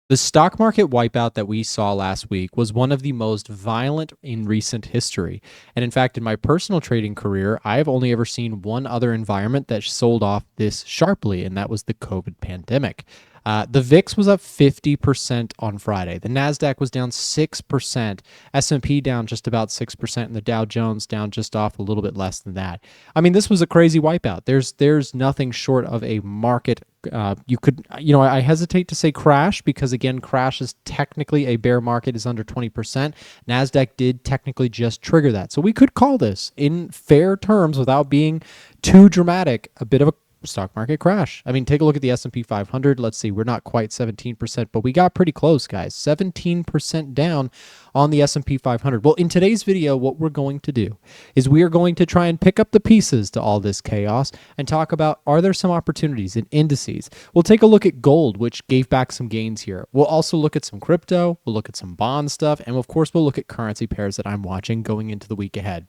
The stock market wipeout that we saw last week was one of the most violent in recent history. And in fact, in my personal trading career, I've only ever seen one other environment that sold off this sharply, and that was the COVID pandemic. The VIX was up 50% on Friday. The Nasdaq was down 6%, S&P down just about 6%, and the Dow Jones down just off a little bit less than that. I mean, this was a crazy wipeout. There's nothing short of a market. I hesitate to say crash because again, crash is technically a bear market is under 20%. Nasdaq did technically just trigger that, so we could call this in fair terms without being too dramatic a bit of a stock market crash. I mean, take a look at the S&P 500. Let's see, we're not quite 17%, but we got pretty close, guys. 17% down on the S&P 500. Well, in today's video, what we're going to do is we are going to try and pick up the pieces to all this chaos and talk about, are there some opportunities in indices? We'll take a look at gold, which gave back some gains here. We'll also look at some crypto. We'll look at some bond stuff. And of course, we'll look at currency pairs that I'm watching going into the week ahead.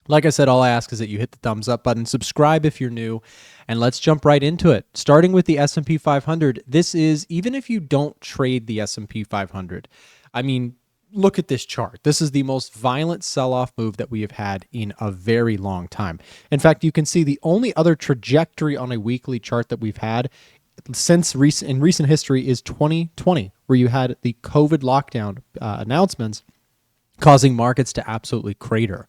Like I said, all I ask is that you hit the thumbs up button, subscribe if you're new, and let's jump right into it. Starting with the S&P 500, this is, even if you don't trade the S&P 500, I mean, look at this chart. This is the most violent sell-off move that we have had in a very long time. In fact, you can see the only other trajectory on a weekly chart that we've had since in recent history is 2020, where you had the COVID lockdown announcements causing markets to absolutely crater.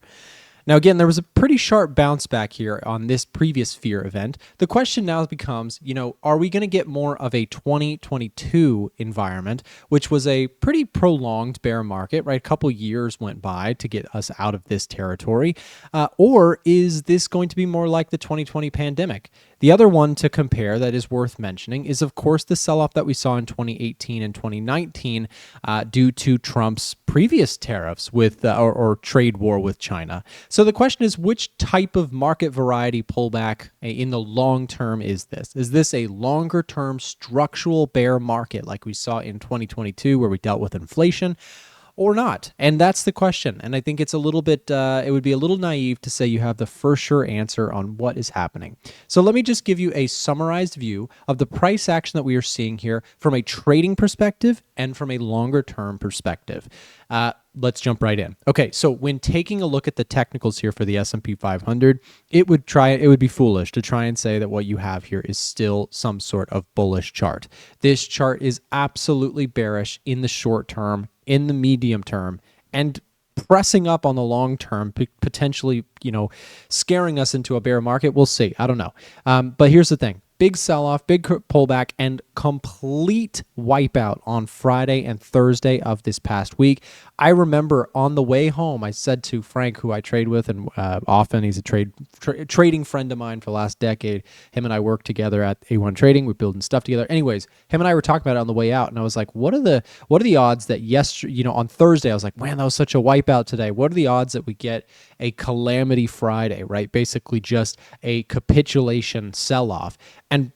Now, again, there was a pretty sharp bounce back here on this previous fear event. The question now becomes, are we going to get more of a 2022 environment, which was a pretty prolonged bear market, right? A couple years went by to get us out of this territory. Or is this going to be more like the 2020 pandemic? The other one to compare that is worth mentioning is, of course, the sell-off that we saw in 2018 and 2019 due to Trump's previous tariffs with or trade war with China. So the question is, which type of market variety pullback in the long term is this? Is this a longer term structural bear market like we saw in 2022 where we dealt with inflation? Or not? And that's the question. And I think it's a little bit, it would be a little naive to say you have the for sure answer on what is happening. So let me just give you a summarized view of the price action that we are seeing here from a trading perspective and from a longer term perspective. Let's jump right in. Okay, so when taking a look at the technicals here for the S&P 500, it would be foolish to try and say that what you have here is still some sort of bullish chart. This chart is absolutely bearish in the short term, in the medium term, and pressing up on the long term, potentially, scaring us into a bear market. We'll see. I don't know. But here's the thing. Big sell-off, big pullback, and complete wipeout on Friday and Thursday of this past week. I remember on the way home, I said to Frank, who I trade with, and often he's a trading friend of mine for the last decade. Him and I work together at A1 Trading. We're building stuff together. Anyways, him and I were talking about it on the way out, and I was like, what are the odds that on Thursday, I was like, man, that was such a wipeout today. What are the odds that we get a calamity Friday, right? Basically just a capitulation sell-off. And,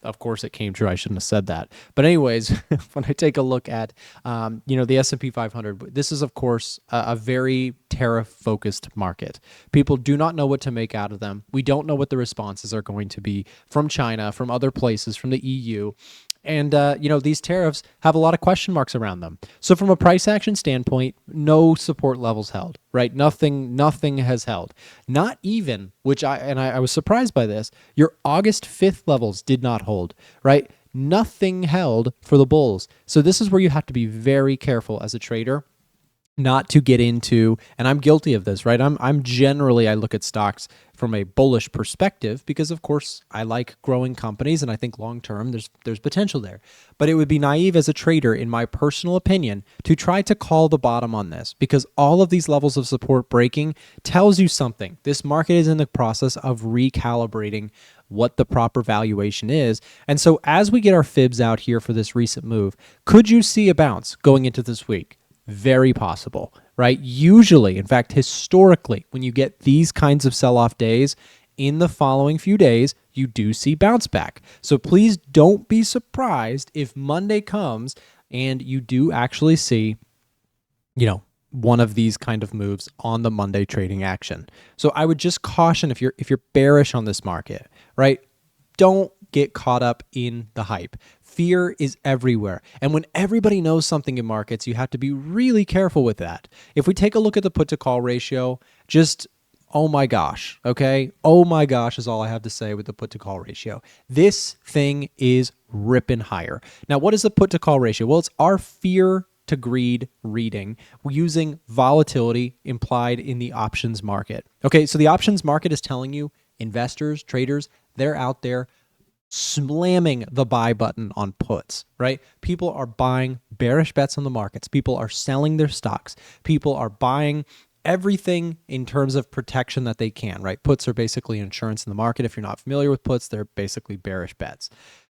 of course it came true. I shouldn't have said that. But anyways, when I take a look at, the S&P 500, this is, of course, a very tariff-focused market. People do not know what to make out of them. We don't know what the responses are going to be from China, from other places, from the EU. And, these tariffs have a lot of question marks around them. So from a price action standpoint, no support levels held, right? Nothing has held. Not even, I was surprised by this, your August 5th levels did not hold, right? Nothing held for the bulls. So this is where you have to be very careful as a trader not to get into, and I'm guilty of this, right? I'm generally, I look at stocks from a bullish perspective because, of course, I like growing companies and I think long term there's potential there. But it would be naive as a trader, in my personal opinion, to try to call the bottom on this because all of these levels of support breaking tells you something. This market is in the process of recalibrating what the proper valuation is. And so as we get our fibs out here for this recent move, could you see a bounce going into this week? Very possible, right? Usually, in fact, historically, when you get these kinds of sell-off days, in the following few days, you do see bounce back. So please don't be surprised if Monday comes and you do actually see, one of these kind of moves on the Monday trading action. So I would just caution if you're bearish on this market, right? Don't get caught up in the hype. Fear is everywhere. And when everybody knows something in markets, you have to be really careful with that. If we take a look at the put to call ratio, just oh my gosh, okay? Oh my gosh is all I have to say with the put to call ratio. This thing is ripping higher. Now, what is the put to call ratio? Well, it's our fear to greed reading. We're using volatility implied in the options market. Okay, so the options market is telling you investors, traders, they're out there slamming the buy button on puts, right? People are buying bearish bets on the markets. People are selling their stocks. People are buying everything in terms of protection that they can, right? Puts are basically insurance in the market. If you're not familiar with puts, they're basically bearish bets.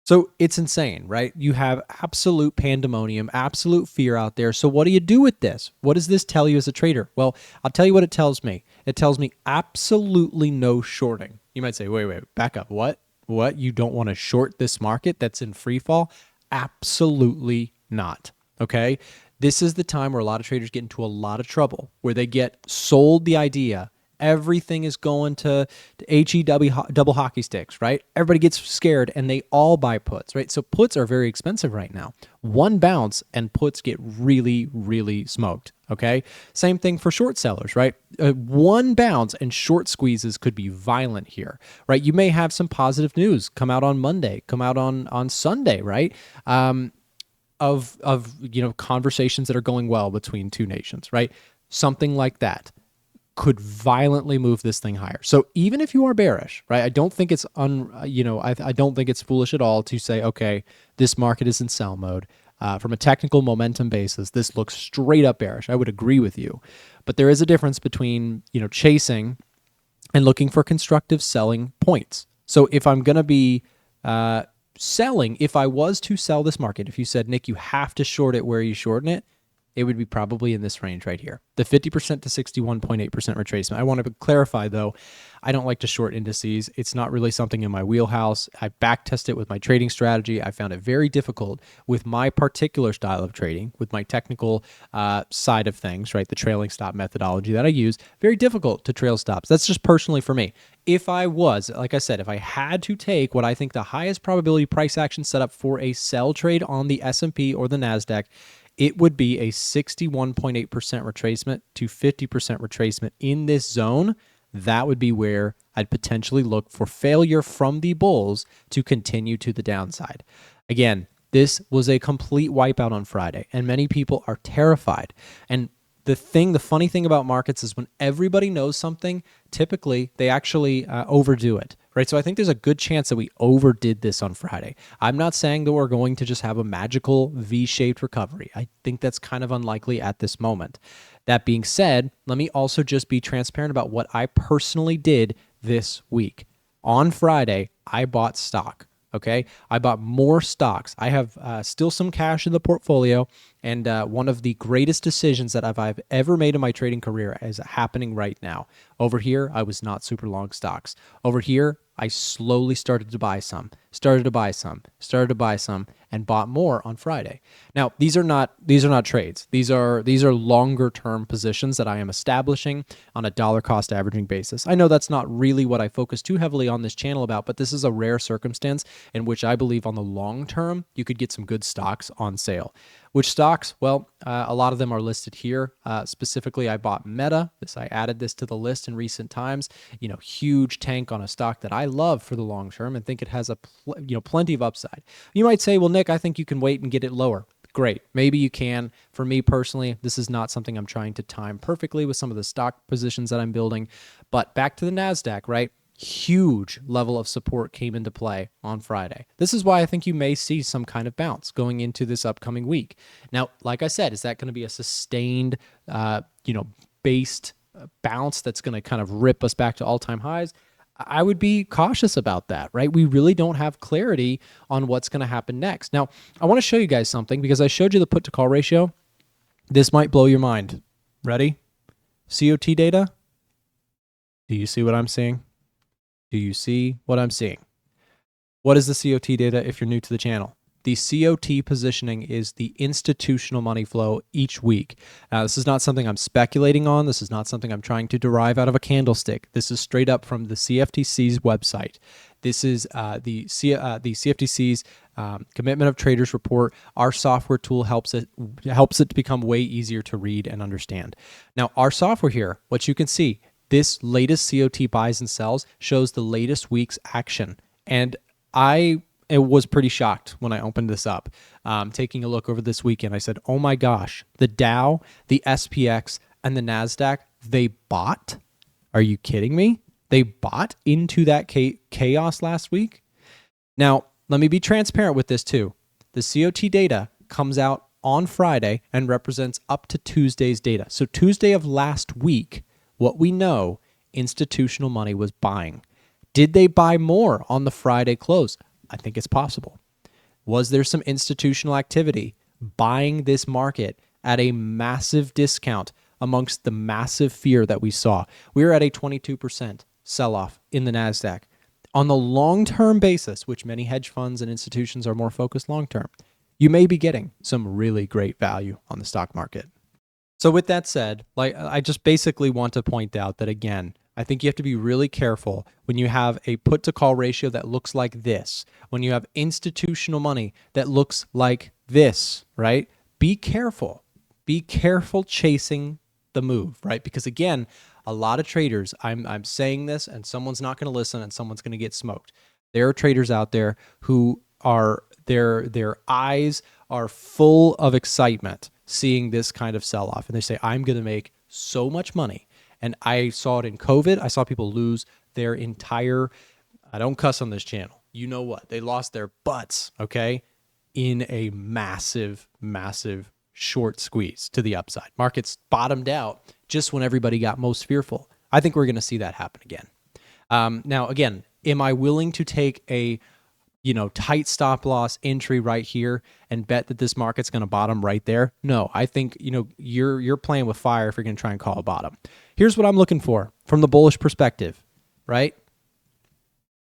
So it's insane, right? You have absolute pandemonium, absolute fear out there. So what do you do with this? What does this tell you as a trader? Well, I'll tell you what it tells me. It tells me absolutely no shorting. You might say, wait, back up. What? You don't want to short this market that's in free fall? Absolutely not. Okay. This is the time where a lot of traders get into a lot of trouble, where they get sold the idea everything is going to HEW double hockey sticks, right? Everybody gets scared and they all buy puts, right? So puts are very expensive right now. One bounce and puts get really, really smoked, okay? Same thing for short sellers, right? One bounce and short squeezes could be violent here, right? You may have some positive news come out on Monday, come out on Sunday, right? Of conversations that are going well between two nations, right? Something like that could violently move this thing higher. So even if you are bearish, right? I don't think it's I don't think it's foolish at all to say, okay, this market is in sell mode. From a technical momentum basis, this looks straight up bearish. I would agree with you, but there is a difference between chasing and looking for constructive selling points. So if I'm going to be selling, if I was to sell this market, if you said, Nick, you have to short it where you shorten it, it would be probably in this range right here, the 50% to 61.8% retracement. I want to clarify, though, I don't like to short indices. It's not really something in my wheelhouse. I backtested it with my trading strategy. I found it very difficult with my particular style of trading, with my technical side of things, right? The trailing stop methodology that I use, very difficult to trail stops. That's just personally for me. If I was, like I said, if I had to take what I think the highest probability price action setup for a sell trade on the S&P or the NASDAQ, it would be a 61.8% retracement to 50% retracement in this zone. That would be where I'd potentially look for failure from the bulls to continue to the downside. Again, this was a complete wipeout on Friday, and many people are terrified. And the funny thing about markets is when everybody knows something, typically they actually overdo it, right? So I think there's a good chance that we overdid this on Friday. I'm not saying that we're going to just have a magical V-shaped recovery. I think that's kind of unlikely at this moment. That being said, let me also just be transparent about what I personally did this week. On Friday, I bought stock. Okay, I bought more stocks. I have still some cash in the portfolio, and one of the greatest decisions that I've ever made in my trading career is happening right now. Over here, I was not super long stocks. Over here, I slowly started to buy some, and bought more on Friday. Now, these are not trades. These are longer term positions that I am establishing on a dollar cost averaging basis. I know that's not really what I focus too heavily on this channel about, but this is a rare circumstance in which I believe on the long term you could get some good stocks on sale. Which stocks? Well, a lot of them are listed here. Specifically, I bought Meta. I added this to the list in recent times. Huge tank on a stock that I love for the long term and think it has plenty of upside. You might say, well, Nick, I think you can wait and get it lower. Great. Maybe you can. For me personally, this is not something I'm trying to time perfectly with some of the stock positions that I'm building. But back to the NASDAQ, right? Huge level of support came into play on Friday. This is why I think you may see some kind of bounce going into this upcoming week. Now, like I said, is that going to be a sustained, based bounce that's going to kind of rip us back to all-time highs? I would be cautious about that, right? We really don't have clarity on what's going to happen next. Now, I want to show you guys something because I showed you the put to call ratio. This might blow your mind. Ready? COT data. Do you see what I'm seeing? Do you see what I'm seeing? What is the COT data if you're new to the channel? The COT positioning is the institutional money flow each week. Now, this is not something I'm speculating on. This is not something I'm trying to derive out of a candlestick. This is straight up from the CFTC's website. This is the CFTC's Commitment of Traders report. Our software tool helps it to become way easier to read and understand. Now, our software here, what you can see, this latest COT buys and sells shows the latest week's action. And it was pretty shocked when I opened this up. Taking a look over this weekend, I said, oh my gosh, the Dow, the SPX, and the NASDAQ, they bought? Are you kidding me? They bought into that chaos last week? Now, let me be transparent with this too. The COT data comes out on Friday and represents up to Tuesday's data. So Tuesday of last week, what we know, institutional money was buying. Did they buy more on the Friday close? I think it's possible. Was there some institutional activity buying this market at a massive discount amongst the massive fear that we saw? We were at a 22% sell-off in the NASDAQ. On the long-term basis, which many hedge funds and institutions are more focused long-term, you may be getting some really great value on the stock market. So with that said, I just basically want to point out that, again, I think you have to be really careful when you have a put to call ratio that looks like this, when you have institutional money that looks like this, right? Be careful. Be careful chasing the move, right? Because again, a lot of traders, I'm saying this and someone's not going to listen and someone's going to get smoked. There are traders out there who are, their eyes are full of excitement seeing this kind of sell-off. And they say, I'm going to make so much money. And I saw it in COVID. I saw people lose their entire, I don't cuss on this channel. You know what? They lost their butts, okay, in a massive, massive short squeeze to the upside. Markets bottomed out just when everybody got most fearful. I think we're going to see that happen again. Now, again, am I willing to take a tight stop loss entry right here and bet that this market's going to bottom right there? No, I think, you're playing with fire if you're going to try and call a bottom. Here's what I'm looking for from the bullish perspective, right?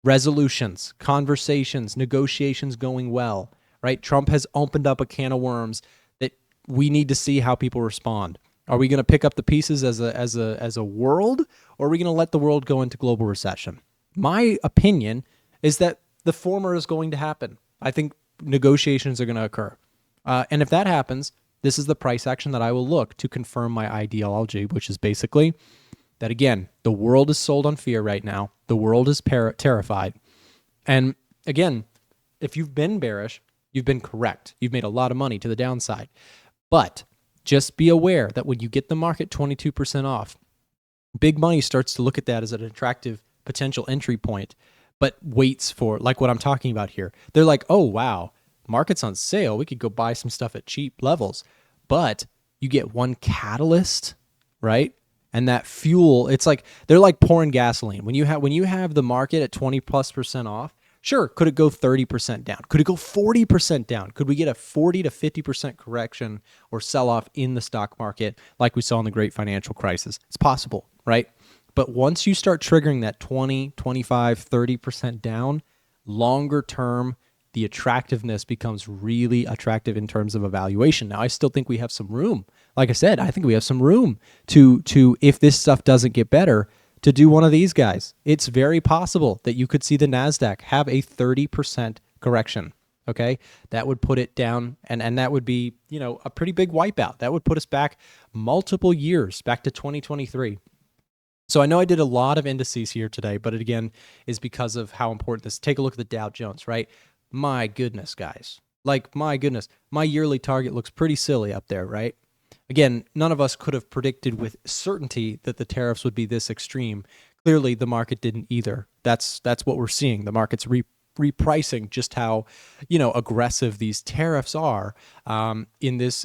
Resolutions, conversations, negotiations going well, right? Trump has opened up a can of worms that we need to see how people respond. Are we going to pick up the pieces as a world, or are we going to let the world go into global recession? My opinion is that the former is going to happen. I think negotiations are going to occur. And if that happens, this is the price action that I will look to confirm my ideology, which is basically that, again, the world is sold on fear right now. The world is terrified. And again, if you've been bearish, you've been correct. You've made a lot of money to the downside. But just be aware that when you get the market 22% off, big money starts to look at that as an attractive potential entry point, but waits for, like what I'm talking about here. They're like, oh, wow, market's on sale. We could go buy some stuff at cheap levels. But you get one catalyst, right? And that fuel, it's like they're like pouring gasoline. When you have the market at 20+% off, sure, could it go 30% down? Could it go 40% down? Could we get a 40 to 50% correction or sell-off in the stock market like we saw in the great financial crisis? It's possible, right? But once you start triggering that 20, 25, 30% down, longer term, the attractiveness becomes really attractive in terms of evaluation. Now, I still think we have some room. Like I said, I think we have some room to if this stuff doesn't get better, to do one of these guys. It's very possible that you could see the NASDAQ have a 30% correction, okay? That would put it down, and that would be, a pretty big wipeout. That would put us back multiple years, back to 2023. So I know I did a lot of indices here today, but it again is because of how important this. Take a look at the Dow Jones, right? My goodness, guys. Like, my goodness. My yearly target looks pretty silly up there, right? Again, none of us could have predicted with certainty that the tariffs would be this extreme. Clearly, the market didn't either. That's what we're seeing. The market's repricing just how, aggressive these tariffs are in this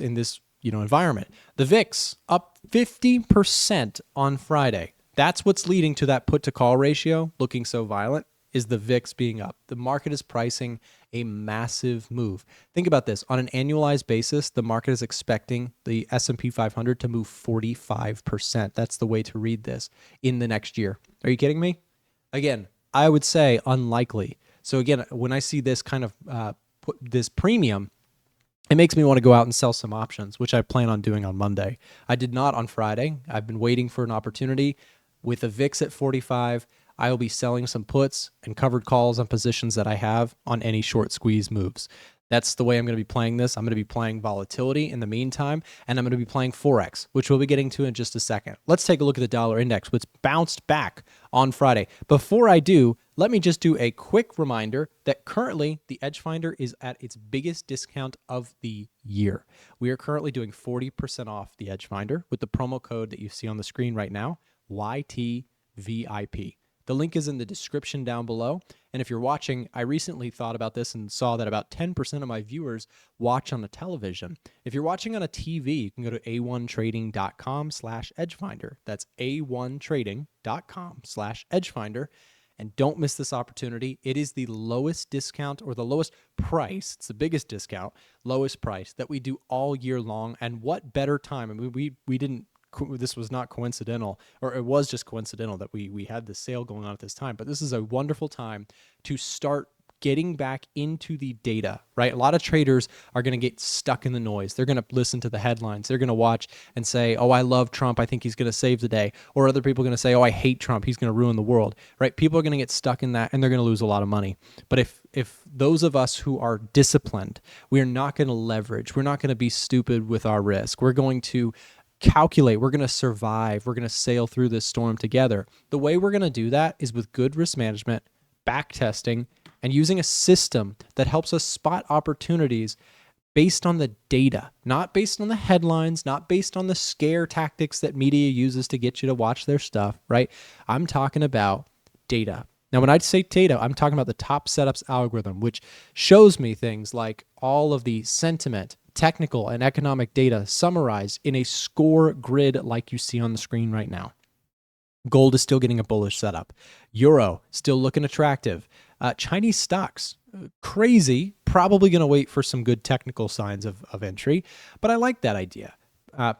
environment. The VIX up 50% on Friday. That's what's leading to that put to call ratio looking so violent, is the VIX being up. The market is pricing a massive move. Think about this. On an annualized basis, the market is expecting the S&P 500 to move 45%. That's the way to read this in the next year. Are you kidding me? Again, I would say unlikely. So again, when I see this kind of put this premium, it makes me want to go out and sell some options, which I plan on doing on Monday. I did not on Friday. I've been waiting for an opportunity. With a VIX at 45, I will be selling some puts and covered calls on positions that I have on any short squeeze moves. That's the way I'm going to be playing this. I'm going to be playing volatility in the meantime, and I'm going to be playing Forex, which we'll be getting to in just a second. Let's take a look at the dollar index, which bounced back on Friday. Before I do, let me just do a quick reminder that currently the Edge Finder is at its biggest discount of the year. We are currently doing 40% off the Edge Finder with the promo code that you see on the screen right now, YTVIP. The link is in the description down below. And if you're watching, I recently thought about this and saw that about 10% of my viewers watch on a television. If you're watching on a TV, you can go to a1trading.com/edgefinder. That's a1trading.com/edgefinder. And don't miss this opportunity. It is the lowest discount, or the lowest price. It's the biggest discount, lowest price that we do all year long. And what better time? I mean, we didn't. This was not coincidental, or it was just coincidental that we had this sale going on at this time. But this is a wonderful time to start getting back into the data, right? A lot of traders are going to get stuck in the noise. They're going to listen to the headlines. They're going to watch and say, oh, I love Trump. I think he's going to save the day. Or other people are going to say, oh, I hate Trump. He's going to ruin the world, right? People are going to get stuck in that, and they're going to lose a lot of money. But if those of us who are disciplined, we are not going to leverage. We're not going to be stupid with our risk. We're going to calculate. We're going to survive. We're going to sail through this storm together. The way we're going to do that is with good risk management, back testing, and using a system that helps us spot opportunities based on the data, not based on the headlines, not based on the scare tactics that media uses to get you to watch their stuff, right? I'm talking about data. Now, when I say data, I'm talking about the top setups algorithm, which shows me things like all of the sentiment, technical, and economic data summarized in a score grid like you see on the screen right now. Gold is still getting a bullish setup. Euro still looking attractive. Chinese stocks, crazy, probably going to wait for some good technical signs of entry, but I like that idea.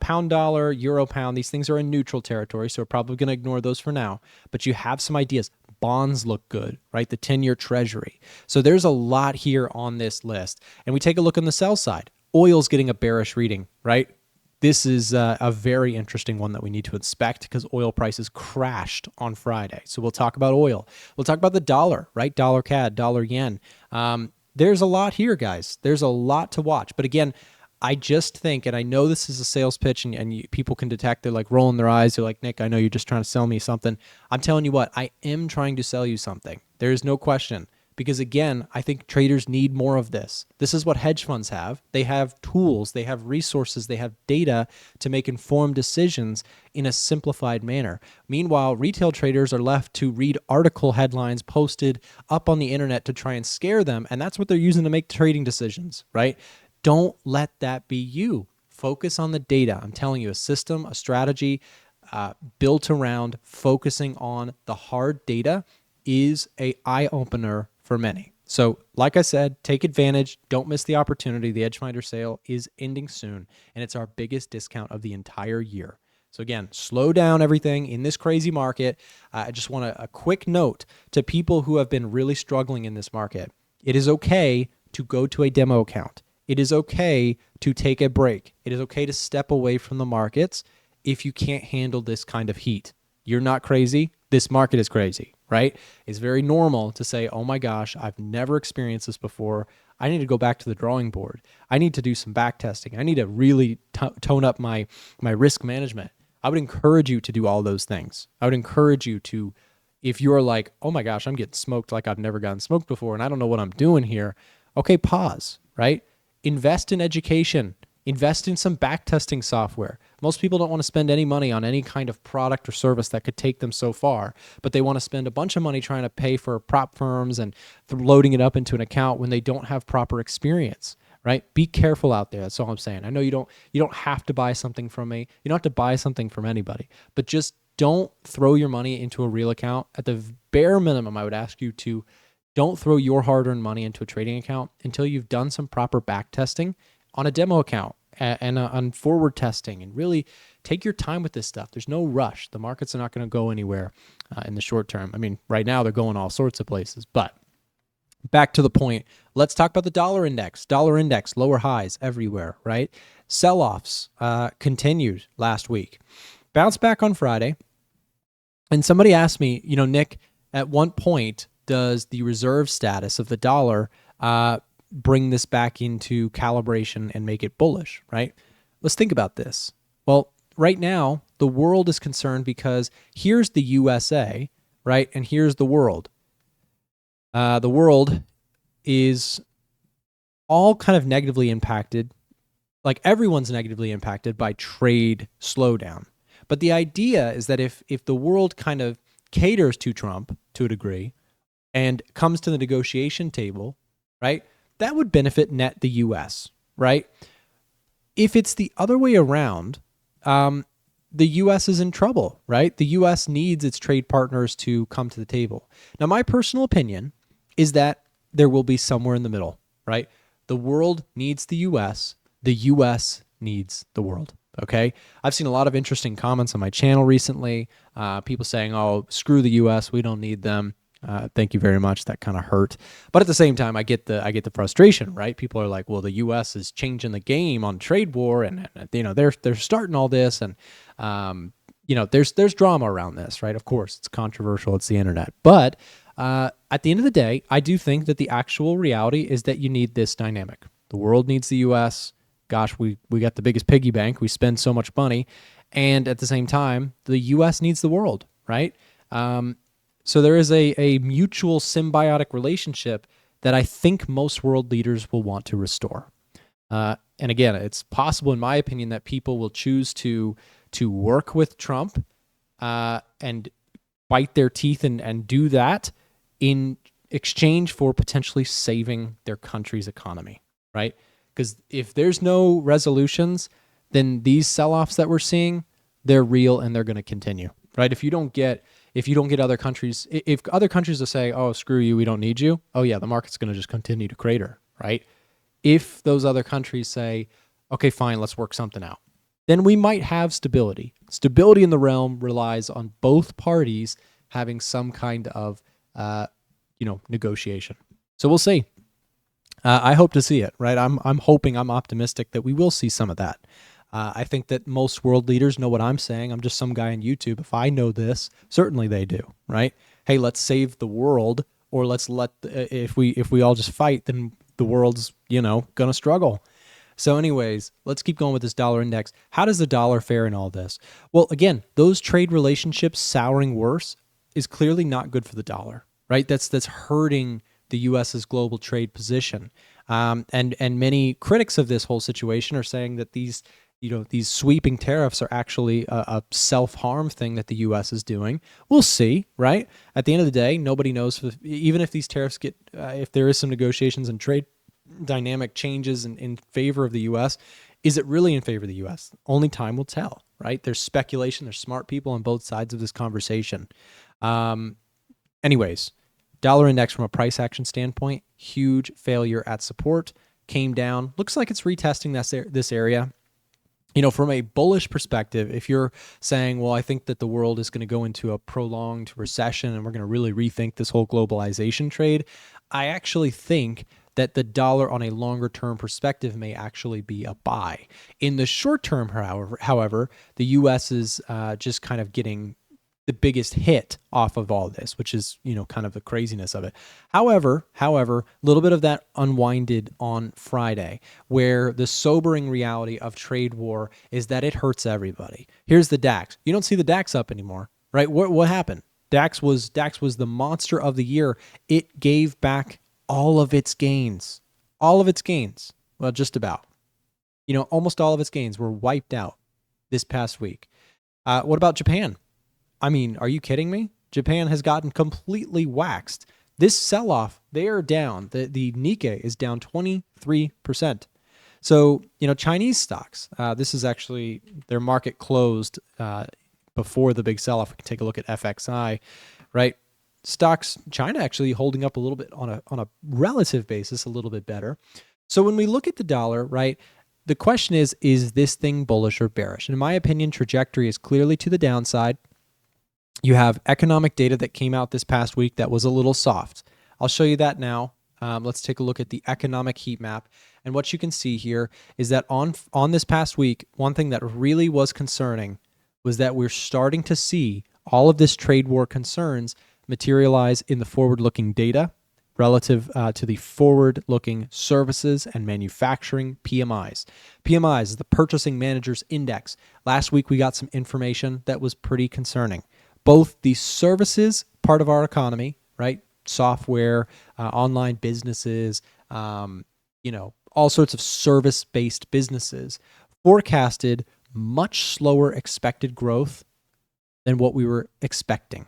Pound dollar, euro pound, these things are in neutral territory, so we're probably going to ignore those for now, but you have some ideas. Bonds look good, right? The 10-year treasury. So there's a lot here on this list. And we take a look on the sell side. Oil's getting a bearish reading, right? This is a very interesting one that we need to inspect because oil prices crashed on Friday. So we'll talk about oil. We'll talk about the dollar, right? Dollar CAD, dollar yen. There's a lot here, guys. There's a lot to watch. But again, I just think, and I know this is a sales pitch, and people can detect, they're like rolling their eyes. They're like, Nick, I know you're just trying to sell me something. I'm telling you what, I am trying to sell you something. There is no question. Because again, I think traders need more of this. This is what hedge funds have. They have tools, they have resources, they have data to make informed decisions in a simplified manner. Meanwhile, retail traders are left to read article headlines posted up on the internet to try and scare them, and that's what they're using to make trading decisions, right? Don't let that be you. Focus on the data. I'm telling you, a system, a strategy built around focusing on the hard data is an eye-opener for many. So like I said, take advantage. Don't miss the opportunity. The Edgefinder sale is ending soon, and it's our biggest discount of the entire year. So again, slow down everything in this crazy market. I just want a quick note to people who have been really struggling in this market. It is okay to go to a demo account. It is okay to take a break. It is okay to step away from the markets if you can't handle this kind of heat. You're not crazy. This market is crazy, right? It's very normal to say, oh my gosh, I've never experienced this before. I need to go back to the drawing board. I need to do some back testing. I need to really tone up my risk management. I would encourage you to do all those things. I would encourage you to, if you're like, oh my gosh, I'm getting smoked like I've never gotten smoked before and I don't know what I'm doing here. Okay, pause, right? Invest in education. Invest in some backtesting software. Most people don't want to spend any money on any kind of product or service that could take them so far, but they want to spend a bunch of money trying to pay for prop firms and loading it up into an account when they don't have proper experience, right? Be careful out there. That's all I'm saying. I know you don't have to buy something from me. You don't have to buy something from anybody, but just don't throw your money into a real account. At the bare minimum, I would ask you to don't throw your hard-earned money into a trading account until you've done some proper back testing on a demo account and on forward testing, and really take your time with this stuff. There's no rush. The markets are not going to go anywhere in the short term. I mean, right now they're going all sorts of places, but back to the point. Let's talk about the dollar index. Dollar index, lower highs everywhere, right? Sell-offs continued last week. Bounced back on Friday. And somebody asked me, Nick, At what point does the reserve status of the dollar bring this back into calibration and make it bullish, right? Let's think about this. Well, right now, the world is concerned because here's the USA, right? And here's the world. The world is all kind of negatively impacted, like everyone's negatively impacted by trade slowdown. But the idea is that if the world kind of caters to Trump to a degree and comes to the negotiation table, right, that would benefit net the U.S., right? If it's the other way around, the U.S. is in trouble, right? The U.S. needs its trade partners to come to the table. Now, my personal opinion is that there will be somewhere in the middle, right? The world needs the U.S. The U.S. needs the world, okay? I've seen a lot of interesting comments on my channel recently. People saying, oh, screw the U.S. We don't need them. Thank you very much. That kind of hurt. But at the same time, I get the frustration, right? People are like, well, the U.S. is changing the game on trade war, and they're starting all this, and there's drama around this, right? Of course, it's controversial. It's the internet, but at the end of the day, I do think that the actual reality is that you need this dynamic. The world needs the U.S. Gosh, we got the biggest piggy bank. We spend so much money, and at the same time, the U.S. needs the world, right? So there is a mutual symbiotic relationship that I think most world leaders will want to restore. And again, it's possible, in my opinion, that people will choose to work with Trump and bite their teeth and do that in exchange for potentially saving their country's economy, right? Because if there's no resolutions, then these sell-offs that we're seeing, they're real and they're going to continue, right? If you don't get other countries, if other countries will say, oh, screw you, we don't need you, oh yeah, the market's going to just continue to crater, right? If those other countries say, okay, fine, let's work something out, then we might have stability. Stability in the realm relies on both parties having some kind of, negotiation. So we'll see. I hope to see it, right? I'm optimistic that we will see some of that. I think that most world leaders know what I'm saying. I'm just some guy on YouTube. If I know this, certainly they do, right? Hey, let's save the world, or let's if we all just fight, then the world's, gonna struggle. So anyways, let's keep going with this dollar index. How does the dollar fare in all this? Well, again, those trade relationships souring worse is clearly not good for the dollar, right? That's hurting the U.S.'s global trade position. And many critics of this whole situation are saying that these sweeping tariffs are actually a self-harm thing that the U.S. is doing. We'll see, right? At the end of the day, nobody knows even if these tariffs if there is some negotiations and trade dynamic changes in favor of the U.S., is it really in favor of the U.S.? Only time will tell, right? There's speculation. There's smart people on both sides of this conversation. Anyways, dollar index from a price action standpoint, huge failure at support, came down. Looks like it's retesting this area. From a bullish perspective, if you're saying, well, I think that the world is going to go into a prolonged recession and we're going to really rethink this whole globalization trade, I actually think that the dollar on a longer term perspective may actually be a buy. In the short term, however, the U.S. is just kind of getting the biggest hit off of all this, which is, kind of the craziness of it. However, a little bit of that unwinded on Friday, where the sobering reality of trade war is that it hurts everybody. Here's the DAX. You don't see the DAX up anymore, right? What happened? DAX was the monster of the year. It gave back all of its gains. Well, just about. Almost all of its gains were wiped out this past week. What about Japan? I mean, are you kidding me? Japan has gotten completely waxed. This sell-off, they are down. The Nikkei is down 23%. So, Chinese stocks, this is actually their market closed before the big sell-off. We can take a look at FXI, right? Stocks, China actually holding up a little bit on a relative basis, a little bit better. So when we look at the dollar, right, the question is this thing bullish or bearish? And in my opinion, trajectory is clearly to the downside. You have economic data that came out this past week that was a little soft. I'll show you that now. Let's take a look at the economic heat map. And what you can see here is that on this past week, one thing that really was concerning was that we're starting to see all of this trade war concerns materialize in the forward-looking data relative to the forward-looking services and manufacturing PMIs. PMIs is the Purchasing Managers Index. Last week, we got some information that was pretty concerning. Both the services part of our economy, right? Software, online businesses, all sorts of service-based businesses forecasted much slower expected growth than what we were expecting.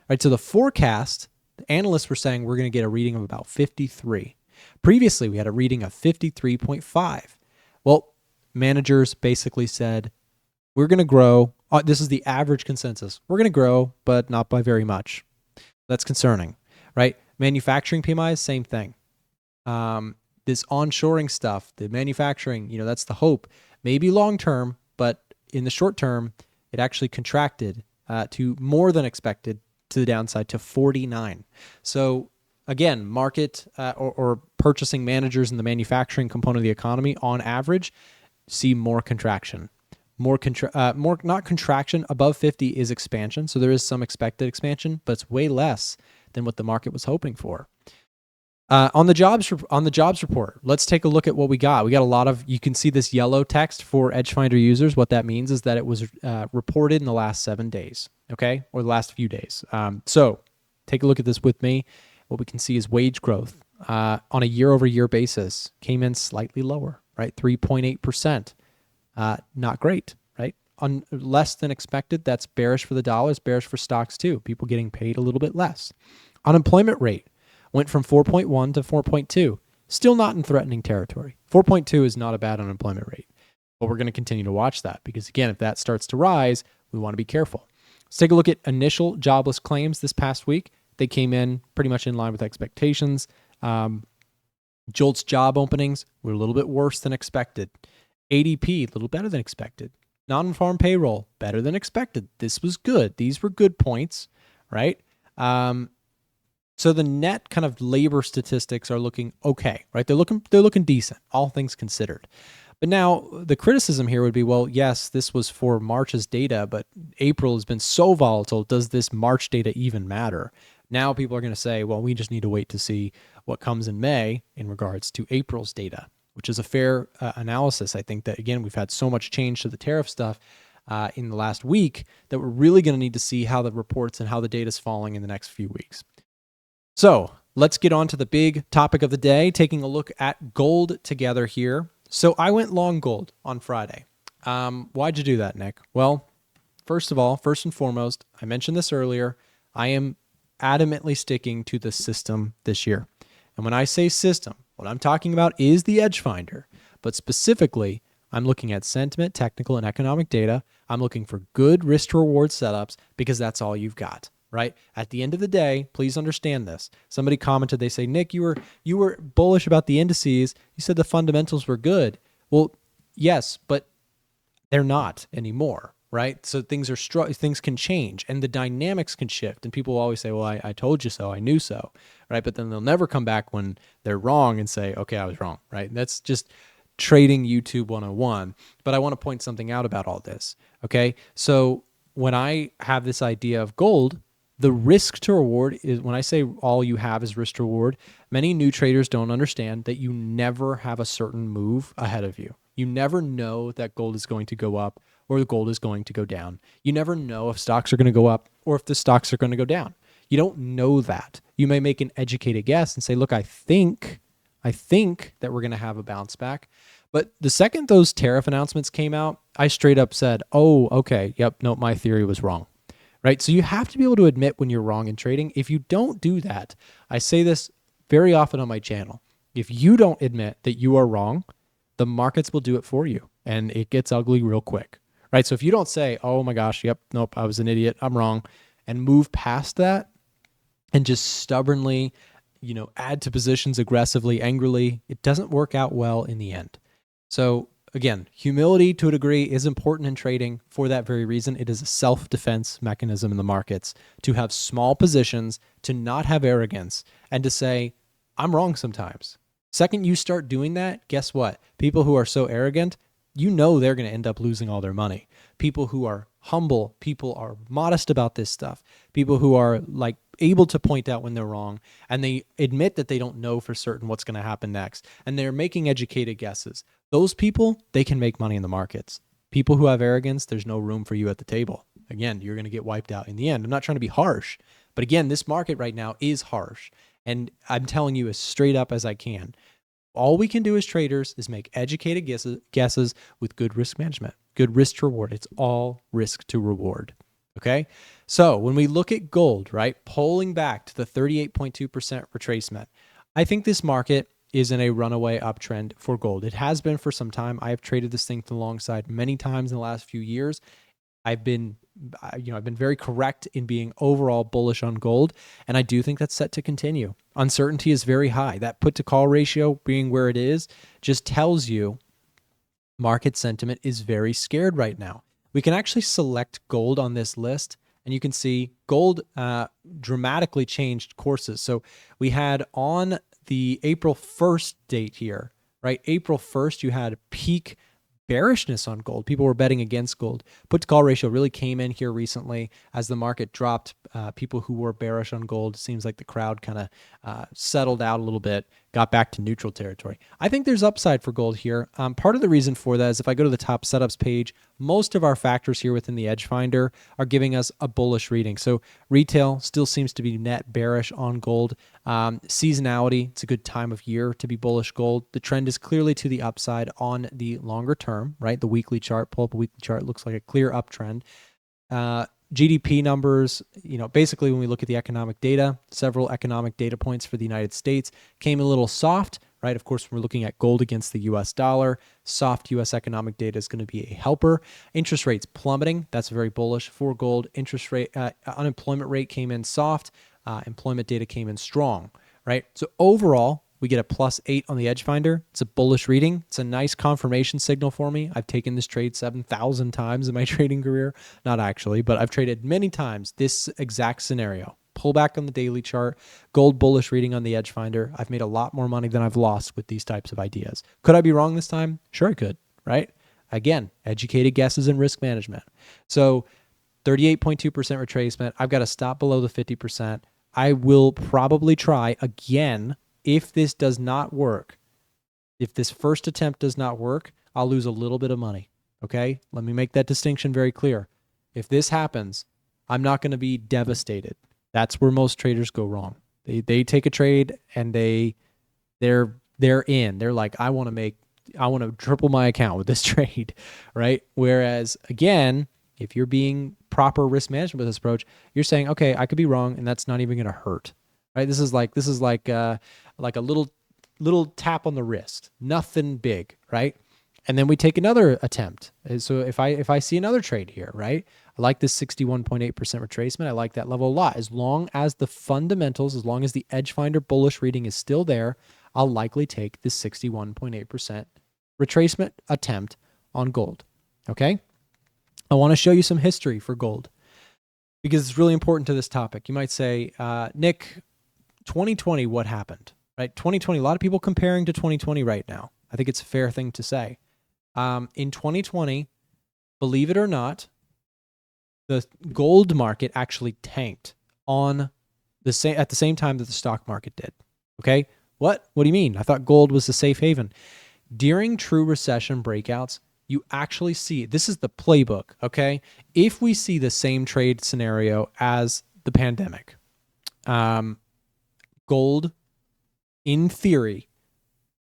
Right? So the forecast, the analysts were saying we're going to get a reading of about 53. Previously, we had a reading of 53.5. Well, managers basically said, we're going to grow. This is the average consensus. We're going to grow, but not by very much. That's concerning, right? Manufacturing PMIs, same thing. This onshoring stuff, the manufacturing, that's the hope. Maybe long-term, but in the short term, it actually contracted to more than expected to the downside to 49. So again, market or purchasing managers in the manufacturing component of the economy on average see more contraction. More not contraction. Above 50 is expansion. So there is some expected expansion, but it's way less than what the market was hoping for. On the jobs report, let's take a look at what we got. We got a lot of, you can see this yellow text for Edgefinder users. What that means is that it was reported in the last 7 days, okay, or the last few days. So take a look at this with me. What we can see is wage growth on a year-over-year basis came in slightly lower, right? 3.8%. Not great, right? Less than expected. That's bearish for the dollar. It's bearish for stocks too. People getting paid a little bit less. Unemployment rate went from 4.1 to 4.2. Still not in threatening territory. 4.2 is not a bad unemployment rate. But we're going to continue to watch that because, again, if that starts to rise, we want to be careful. Let's take a look at initial jobless claims this past week. They came in pretty much in line with expectations. JOLTS job openings were a little bit worse than expected. ADP, a little better than expected. Non-farm payroll, better than expected. This was good. These were good points, right? So the net kind of labor statistics are looking okay, right? They're looking decent, all things considered. But now the criticism here would be, well, yes, this was for March's data, but April has been so volatile. Does this March data even matter? Now people are going to say, well, we just need to wait to see what comes in May in regards to April's data, which is a fair analysis. I think that, again, we've had so much change to the tariff stuff in the last week that we're really going to need to see how the reports and how the data is falling in the next few weeks. So let's get on to the big topic of the day, taking a look at gold together here. So I went long gold on Friday. Why'd you do that, Nick? Well, first and foremost, I mentioned this earlier, I am adamantly sticking to the system this year. And when I say system, what I'm talking about is the Edgefinder. But specifically, I'm looking at sentiment, technical, and economic data. I'm looking for good risk-to-reward setups because that's all you've got. Right? At the end of the day, please understand this. Somebody commented, they say, Nick, you were bullish about the indices. You said the fundamentals were good. Well, yes, but they're not anymore, right? So things can change and the dynamics can shift. And people will always say, well, I told you so, I knew so, right? But then they'll never come back when they're wrong and say, okay, I was wrong, right? That's just trading YouTube 101. But I want to point something out about all this, okay? So when I have this idea of gold, the risk to reward is, when I say all you have is risk to reward, many new traders don't understand that you never have a certain move ahead of you. You never know that gold is going to go up or the gold is going to go down. You never know if stocks are going to go up or if the stocks are going to go down. You don't know that. You may make an educated guess and say, look, I think that we're going to have a bounce back. But the second those tariff announcements came out, I straight up said, oh, okay, yep, no, my theory was wrong. Right? So you have to be able to admit when you're wrong in trading. If you don't do that, I say this very often on my channel. If you don't admit that you are wrong, the markets will do it for you and it gets ugly real quick. Right? So if you don't say, oh my gosh, yep, nope, I was an idiot, I'm wrong, and move past that and just stubbornly, add to positions aggressively, angrily, it doesn't work out well in the end. So again, humility to a degree is important in trading for that very reason. It is a self-defense mechanism in the markets to have small positions, to not have arrogance, and to say, I'm wrong sometimes. Second you start doing that, guess what? People who are so arrogant, you know they're going to end up losing all their money. People who are humble, people are modest about this stuff, people who are like able to point out when they're wrong, and they admit that they don't know for certain what's going to happen next, and they're making educated guesses. Those people, they can make money in the markets. People who have arrogance, there's no room for you at the table. Again, you're going to get wiped out in the end. I'm not trying to be harsh, but again, this market right now is harsh, and I'm telling you as straight up as I can. All we can do as traders is make educated guesses with good risk management, good risk to reward. It's all risk to reward. Okay. So when we look at gold, right, pulling back to the 38.2% retracement, I think this market is in a runaway uptrend for gold. It has been for some time. I have traded this thing alongside many times in the last few years. I've been very correct in being overall bullish on gold, and I do think that's set to continue. Uncertainty is very high. That put to call ratio being where it is just tells you market sentiment is very scared right now. We can actually select gold on this list, and you can see gold dramatically changed courses. So we had on the April 1st date here, right? April 1st, you had peak bearishness on gold. People were betting against gold. Put to call ratio really came in here recently as the market dropped. People who were bearish on gold, seems like the crowd kind of settled out a little bit, got back to neutral territory. I think there's upside for gold here. Part of the reason for that is if I go to the top setups page, most of our factors here within the Edge Finder are giving us a bullish reading. So retail still seems to be net bearish on gold. Seasonality, it's a good time of year to be bullish gold. The trend is clearly to the upside on the longer term, right? The weekly chart, pull up a weekly chart, looks like a clear uptrend. GDP numbers, basically when we look at the economic data, several economic data points for the United States came a little soft, right? Of course, when we're looking at gold against the US dollar, soft US economic data is going to be a helper. Interest rates plummeting, that's very bullish for gold. Interest rate, unemployment rate came in soft, employment data came in strong, right? So overall, we get a +8 on the Edge Finder. It's a bullish reading. It's a nice confirmation signal for me. I've taken this trade 7,000 times in my trading career. Not actually, but I've traded many times this exact scenario. Pull back on the daily chart, gold bullish reading on the Edge Finder. I've made a lot more money than I've lost with these types of ideas. Could I be wrong this time? Sure I could, right? Again, educated guesses and risk management. So 38.2% retracement. I've got to stop below the 50%. I will probably try again. If this does not work, if this first attempt does not work, I'll lose a little bit of money, okay? Let me make that distinction very clear. If this happens, I'm not going to be devastated. That's where most traders go wrong. They take a trade and they're in. They're like, I want to triple my account with this trade, right? Whereas little if you're being proper risk management with this approach, you're saying, okay, I could be wrong, and that's not even going to hurt. Right? This is like a little tap on the wrist, nothing big, right? And then we take another attempt. So if I see another trade here, right? I like this 61.8% retracement. I like that level a lot. As long as the fundamentals, as long as the Edge Finder bullish reading is still there, I'll likely take this 61.8% retracement attempt on gold. Okay? I want to show you some history for gold because it's really important to this topic. You might say, Nick, 2020, what happened, right? 2020, a lot of people comparing to 2020 right now. I think it's a fair thing to say. In 2020, believe it or not, the gold market actually tanked at the same time that the stock market did. Okay. What do you mean? I thought gold was the safe haven. During true recession breakouts, you actually see, this is the playbook. Okay. If we see the same trade scenario as the pandemic, gold, in theory,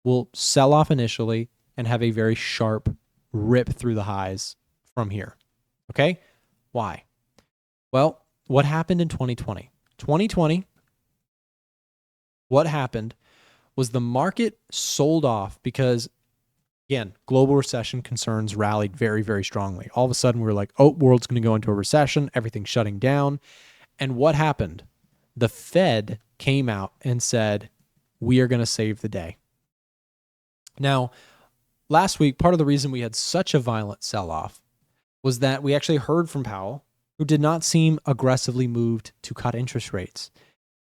will sell off initially and have a very sharp rip through the highs from here. Okay? Why? Well, what happened in 2020? 2020, what happened was the market sold off because, again, global recession concerns rallied very, very strongly. All of a sudden, we were like, oh, world's going to go into a recession. Everything's shutting down. And what happened? The Fed came out and said, we are going to save the day. Now, last week, part of the reason we had such a violent sell-off was that we actually heard from Powell, who did not seem aggressively moved to cut interest rates.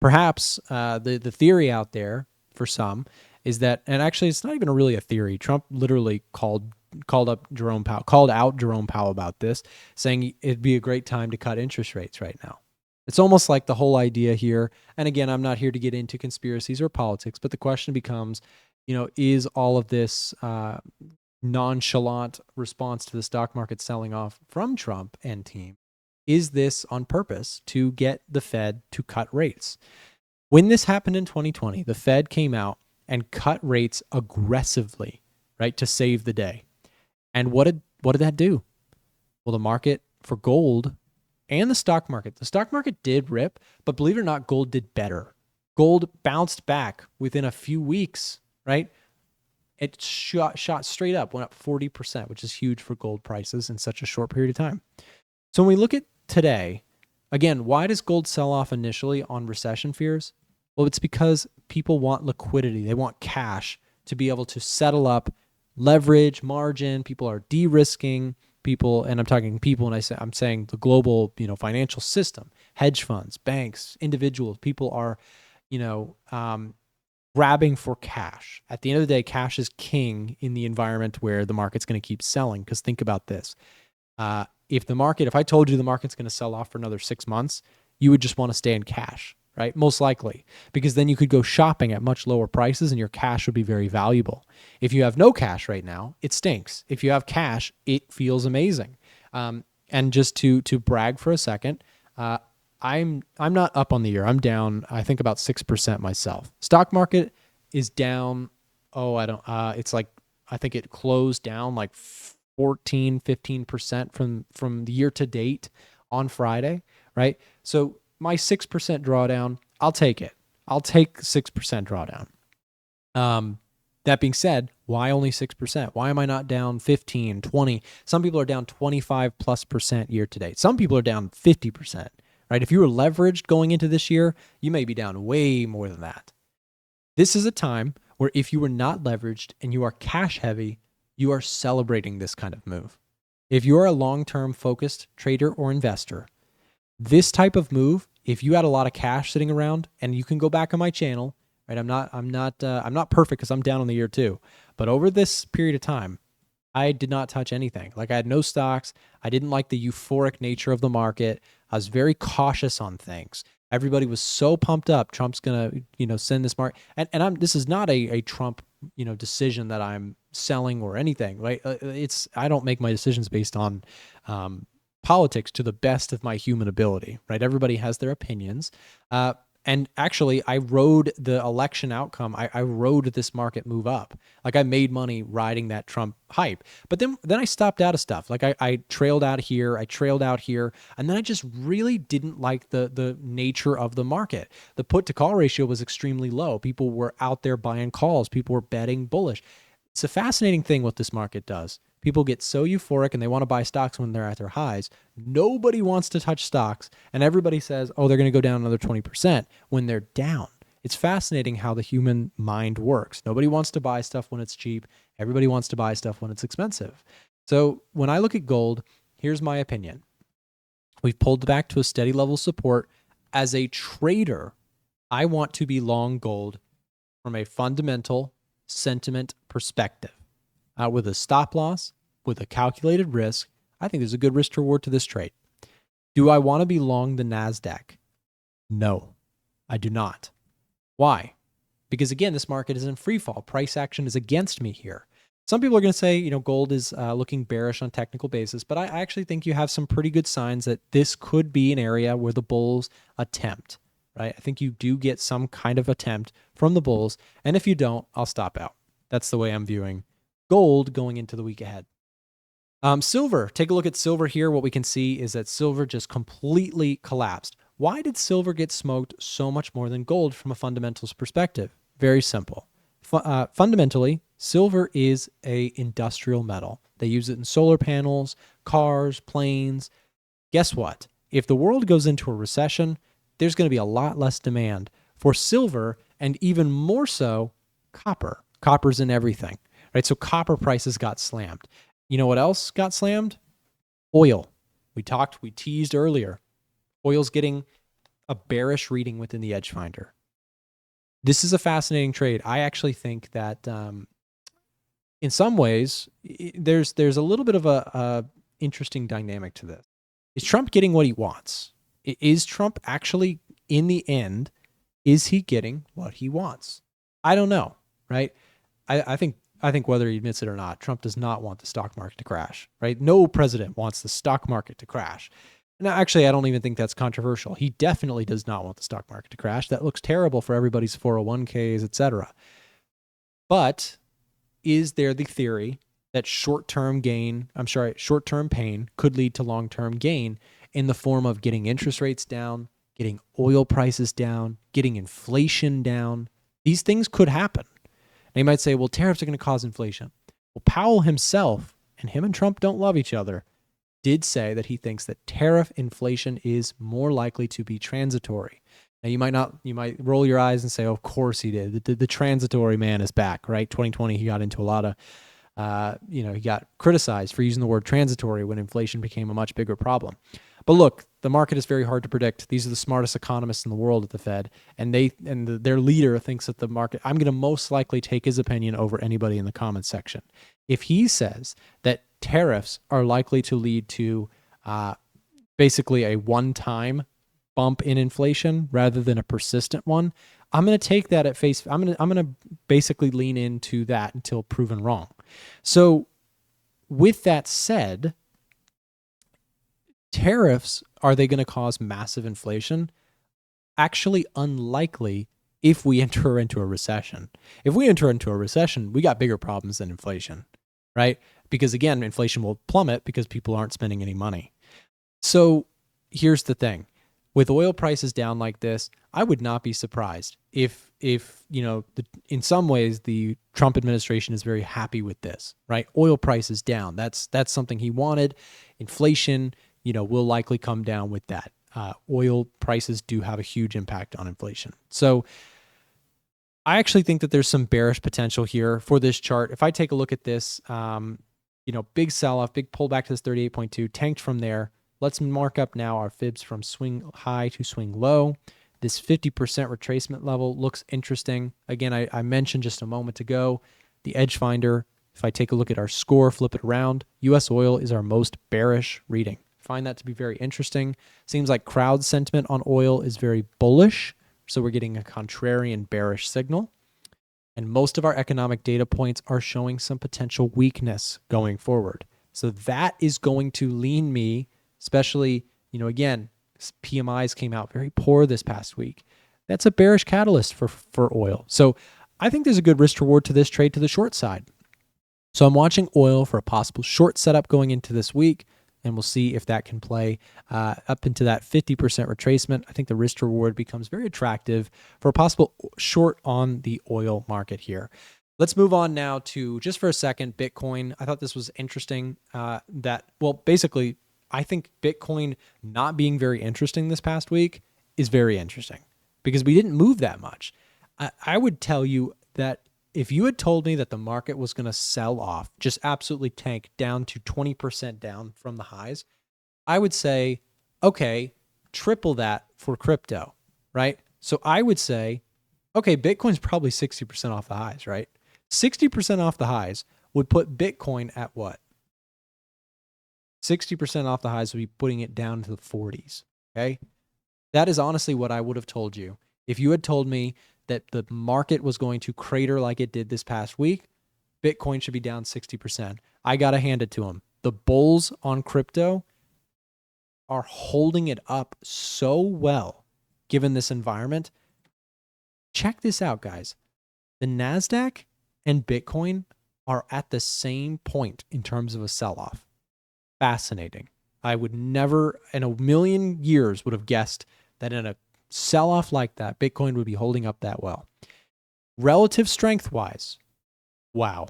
Perhaps the theory out there for some is that, and actually it's not even really a theory, Trump literally called called out Jerome Powell about this, saying it'd be a great time to cut interest rates right now. It's almost like the whole idea here, and again, I'm not here to get into conspiracies or politics, but the question becomes, is all of this nonchalant response to the stock market selling off from Trump and team, is this on purpose to get the Fed to cut rates? When this happened in 2020, the Fed came out and cut rates aggressively, right, to save the day. And what did that do? Well, the market for gold and the stock market did rip, but believe it or not, gold did better. Gold bounced back within a few weeks, right? It shot straight up, went up 40%, which is huge for gold prices in such a short period of time. So when we look at today, again, why does gold sell off initially on recession fears? Well, it's because people want liquidity. They want cash to be able to settle up, leverage, margin. People are de-risking. People, and I'm talking people, and I'm saying the global, financial system, hedge funds, banks, individuals. People are, grabbing for cash. At the end of the day, cash is king in the environment where the market's going to keep selling. Because think about this. If I told you the market's going to sell off for another 6 months, you would just want to stay in cash, right? Most likely, because then you could go shopping at much lower prices and your cash would be very valuable. If you have no cash right now, it stinks. If you have cash, it feels amazing. And just to brag for a second, I'm not up on the year. I'm down, I think, about 6% myself. Stock market is down. It's like, I think it closed down like 14, 15% from the year to date on Friday, right? So my 6% drawdown, I'll take it. I'll take 6% drawdown. That being said, why only 6%? Why am I not down 15, 20? Some people are down 25+% year to date. Some people are down 50%, right? If you were leveraged going into this year, you may be down way more than that. This is a time where if you were not leveraged and you are cash heavy, you are celebrating this kind of move. If you are a long-term focused trader or investor, this type of move, if you had a lot of cash sitting around, and you can go back on my channel, right? I'm not perfect because I'm down on the year too, but over this period of time, I did not touch anything. Like, I had no stocks. I didn't like the euphoric nature of the market. I was very cautious on things. Everybody was so pumped up. Trump's gonna, send this market, and this is not a Trump, decision that I'm selling or anything, right? I don't make my decisions based on politics to the best of my human ability, right? Everybody has their opinions. And actually, I rode the election outcome. I rode this market move up. Like, I made money riding that Trump hype. But then I stopped out of stuff. Like, I trailed out here, I trailed out here, and then I just really didn't like the nature of the market. The put to call ratio was extremely low. People were out there buying calls. People were betting bullish. It's a fascinating thing what this market does. People get so euphoric and they want to buy stocks when they're at their highs. Nobody wants to touch stocks, and everybody says, oh, they're going to go down another 20% when they're down. It's fascinating how the human mind works. Nobody wants to buy stuff when it's cheap. Everybody wants to buy stuff when it's expensive. So when I look at gold, here's my opinion. We've pulled back to a steady level of support. As a trader, I want to be long gold from a fundamental sentiment perspective. With a stop loss, with a calculated risk, I think there's a good risk to reward to this trade. Do I want to be long the NASDAQ? No, I do not. Why? Because again, this market is in free fall. Price action is against me here. Some people are going to say, gold is looking bearish on a technical basis, but I actually think you have some pretty good signs that this could be an area where the bulls attempt, right? I think you do get some kind of attempt from the bulls, and if you don't, I'll stop out. That's the way I'm viewing gold going into the week ahead. Silver, take a look at silver here. What we can see is that silver just completely collapsed. Why did silver get smoked so much more than gold from a fundamentals perspective? Very simple. Fundamentally, silver is an industrial metal. They use it in solar panels, cars, planes. Guess what? If the world goes into a recession, there's going to be a lot less demand for silver, and even more so, copper. Copper's in everything. Right, so copper prices got slammed. You know what else got slammed? Oil. We teased earlier. Oil's getting a bearish reading within the Edge Finder. This is a fascinating trade. I actually think that in some ways, there's a little bit of a interesting dynamic to this. Is Trump getting what he wants? Is Trump actually, in the end, is he getting what he wants? I don't know, right? I think whether he admits it or not, Trump does not want the stock market to crash, right? No president wants the stock market to crash. And actually, I don't even think that's controversial. He definitely does not want the stock market to crash. That looks terrible for everybody's 401ks, et cetera. But is there the theory that short-term pain could lead to long-term gain in the form of getting interest rates down, getting oil prices down, getting inflation down? These things could happen. And you might say, well, tariffs are going to cause inflation. Well, Powell himself, and him and Trump don't love each other, did say that he thinks that tariff inflation is more likely to be transitory. Now, you might roll your eyes and say, oh, of course he did. The transitory man is back, right? 2020, he got into a lot of, he got criticized for using the word transitory when inflation became a much bigger problem. But look, the market is very hard to predict. These are the smartest economists in the world at the Fed, and their leader thinks that the market, I'm going to most likely take his opinion over anybody in the comments section. If he says that tariffs are likely to lead to basically a one-time bump in inflation rather than a persistent one, I'm going to take that at face. I'm going to basically lean into that until proven wrong. So with that said, tariffs, are they going to cause massive inflation? Actually unlikely if we enter into a recession. If we enter into a recession, we got bigger problems than inflation, right? Because again, inflation will plummet because people aren't spending any money. So here's the thing. With oil prices down like this, I would not be surprised if in some ways the Trump administration is very happy with this, right? Oil prices down. That's something he wanted. Inflation, will likely come down with that. Oil prices do have a huge impact on inflation. So I actually think that there's some bearish potential here for this chart. If I take a look at this, big sell-off, big pullback to this 38.2, tanked from there. Let's mark up now our fibs from swing high to swing low. This 50% retracement level looks interesting. Again, I mentioned just a moment ago, the edge finder. If I take a look at our score, flip it around, U.S. oil is our most bearish reading. Find that to be very interesting. Seems like crowd sentiment on oil is very bullish. So we're getting a contrarian bearish signal. And most of our economic data points are showing some potential weakness going forward. So that is going to lean me, especially, again, PMIs came out very poor this past week. That's a bearish catalyst for oil. So I think there's a good risk reward to this trade to the short side. So I'm watching oil for a possible short setup going into this week, and we'll see if that can play up into that 50% retracement. I think the risk reward becomes very attractive for a possible short on the oil market here. Let's move on now to, just for a second, Bitcoin. I thought this was interesting basically, I think Bitcoin not being very interesting this past week is very interesting because we didn't move that much. I would tell you that if you had told me that the market was going to sell off, just absolutely tank down to 20% down from the highs, I would say, okay, triple that for crypto, right? So I would say, okay, Bitcoin's probably 60% off the highs, right? 60% off the highs would put Bitcoin at what? 60% off the highs would be putting it down to the 40s, okay? That is honestly what I would have told you. If you had told me that the market was going to crater like it did this past week, Bitcoin should be down 60%. I got to hand it to them. The bulls on crypto are holding it up so well given this environment. Check this out, guys. The NASDAQ and Bitcoin are at the same point in terms of a sell-off. Fascinating. I would never in a million years would have guessed that in a sell-off like that, Bitcoin would be holding up that well. Relative strength-wise, wow.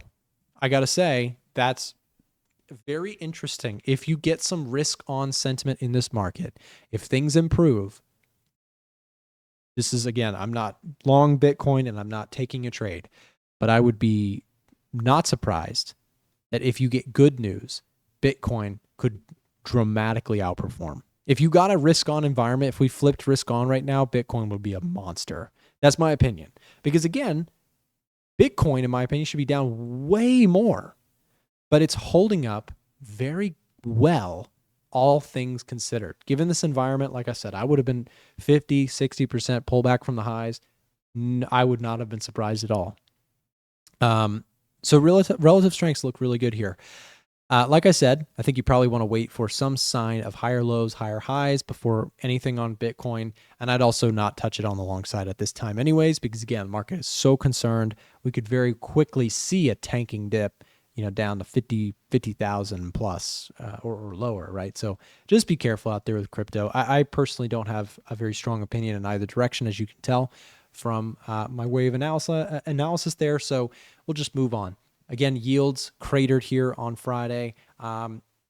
I got to say, that's very interesting. If you get some risk-on sentiment in this market, if things improve, this is, again, I'm not long Bitcoin and I'm not taking a trade, but I would be not surprised that if you get good news, Bitcoin could dramatically outperform. If you got a risk-on environment, if we flipped risk-on right now, Bitcoin would be a monster. That's my opinion. Because again, Bitcoin, in my opinion, should be down way more, but it's holding up very well, all things considered. Given this environment, like I said, I would have been 50, 60% pullback from the highs. I would not have been surprised at all. So relative strengths look really good here. Like I said, I think you probably want to wait for some sign of higher lows, higher highs before anything on Bitcoin. And I'd also not touch it on the long side at this time anyways, because again, market is so concerned. We could very quickly see a tanking dip, down to 50,000 plus or lower, right? So just be careful out there with crypto. I personally don't have a very strong opinion in either direction, as you can tell from my way of analysis there. So we'll just move on. Again, yields cratered here on Friday.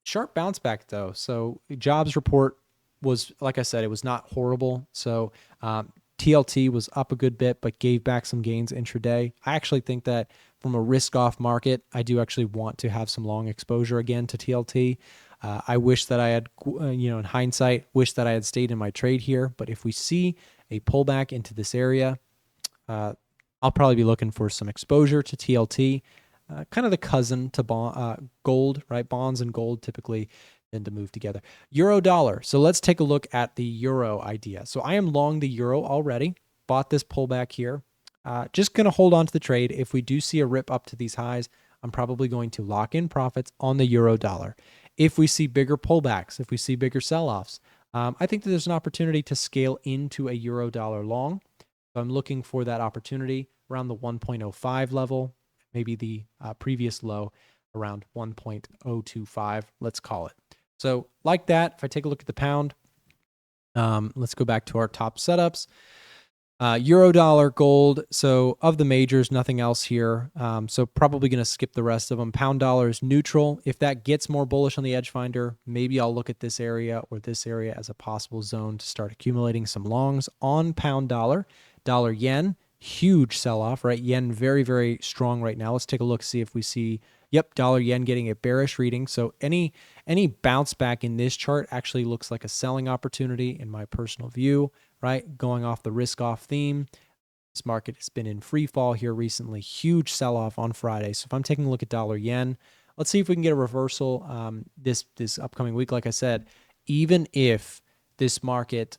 Sharp bounce back though. So jobs report was, like I said, it was not horrible. So TLT was up a good bit, but gave back some gains intraday. I actually think that from a risk-off market, I do actually want to have some long exposure again to TLT. I wish that I had, in hindsight, wish that I had stayed in my trade here. But if we see a pullback into this area, I'll probably be looking for some exposure to TLT. Kind of the cousin to gold, right? Bonds and gold typically tend to move together. Euro dollar. So let's take a look at the euro idea. So I am long the euro already. Bought this pullback here. Just going to hold on to the trade. If we do see a rip up to these highs, I'm probably going to lock in profits on the euro dollar. If we see bigger pullbacks, if we see bigger sell-offs, I think that there's an opportunity to scale into a euro dollar long. So I'm looking for that opportunity around the 1.05 level, maybe the previous low around 1.025, let's call it. So like that, if I take a look at the pound, let's go back to our top setups. Euro dollar, gold. So of the majors, nothing else here. So probably going to skip the rest of them. Pound dollar is neutral. If that gets more bullish on the edge finder, maybe I'll look at this area or this area as a possible zone to start accumulating some longs on pound dollar. Dollar yen, huge sell-off, right? Yen very, very strong right now. Let's take a look, see if we see, yep, dollar yen getting a bearish reading. So any bounce back in this chart actually looks like a selling opportunity in my personal view, right? Going off the risk-off theme. This market has been in free fall here recently. Huge sell-off on Friday. So if I'm taking a look at dollar yen, let's see if we can get a reversal this upcoming week. Like I said, even if this market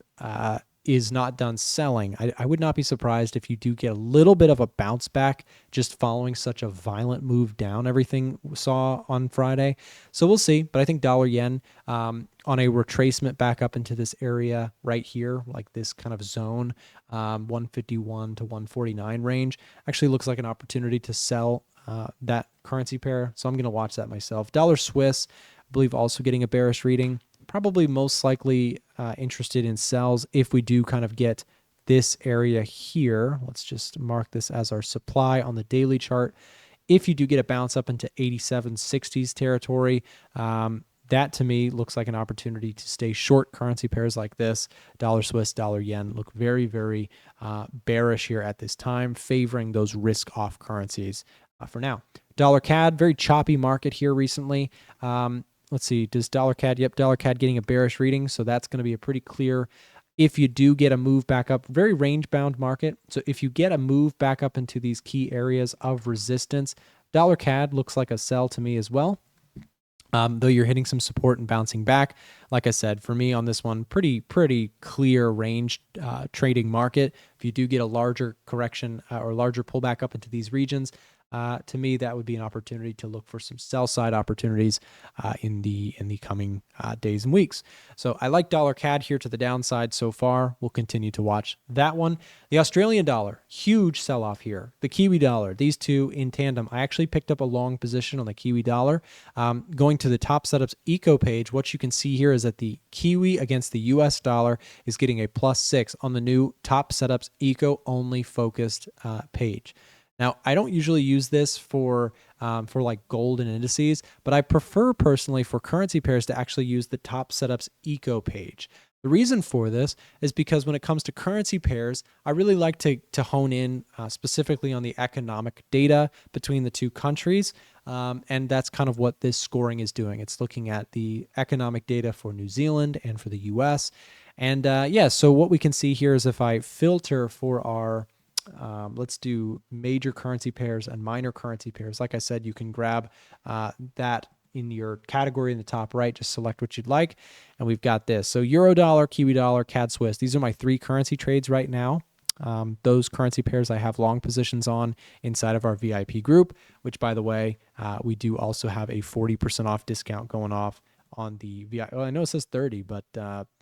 is not done selling, I would not be surprised if you do get a little bit of a bounce back just following such a violent move down everything we saw on Friday. So we'll see. But I think dollar yen on a retracement back up into this area right here, like this kind of zone, 151 to 149 range, actually looks like an opportunity to sell that currency pair. So I'm going to watch that myself. Dollar Swiss, I believe, also getting a bearish reading. Probably most likely interested in sells if we do kind of get this area here. Let's just mark this as our supply on the daily chart. If you do get a bounce up into 8760s territory, that to me looks like an opportunity to stay short currency pairs like this. Dollar Swiss, dollar yen look very, very bearish here at this time, favoring those risk-off currencies for now. Dollar CAD, very choppy market here recently. Let's see, does dollar CAD? Yep, dollar CAD getting a bearish reading. So that's going to be a pretty clear, if you do get a move back up, very range bound market. So if you get a move back up into these key areas of resistance, dollar CAD looks like a sell to me as well. Though you're hitting some support and bouncing back. Like I said, for me on this one, pretty clear range trading market. If you do get a larger correction or larger pullback up into these regions, to me, that would be an opportunity to look for some sell side opportunities in the coming days and weeks. So I like dollar CAD here to the downside so far. We'll continue to watch that one. The Australian dollar, huge sell off here. The Kiwi dollar, these two in tandem. I actually picked up a long position on the Kiwi dollar. Going to the top setups eco page, what you can see here is that the Kiwi against the US dollar is getting a +6 on the new top setups eco only focused page. Now, I don't usually use this for like gold and indices, but I prefer personally for currency pairs to actually use the top setups eco page. The reason for this is because when it comes to currency pairs, I really like to hone in specifically on the economic data between the two countries. And that's kind of what this scoring is doing. It's looking at the economic data for New Zealand and for the US. And yeah, so what we can see here is if I filter for our let's do major currency pairs and minor currency pairs. Like I said, you can grab that in your category in the top right. Just select what you'd like. And we've got this. So Euro dollar, Kiwi dollar, CAD Swiss. These are my 3 currency trades right now. Those currency pairs I have long positions on inside of our VIP group, which, by the way, we do also have a 40% off discount going off on the VIP. Well, I know it says 30, but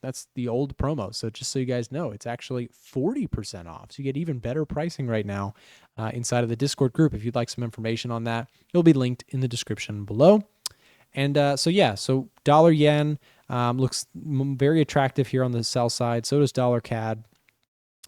that's the old promo. So just so you guys know, it's actually 40% off. So you get even better pricing right now inside of the Discord group. If you'd like some information on that, it'll be linked in the description below. And so dollar yen looks very attractive here on the sell side. So does dollar CAD.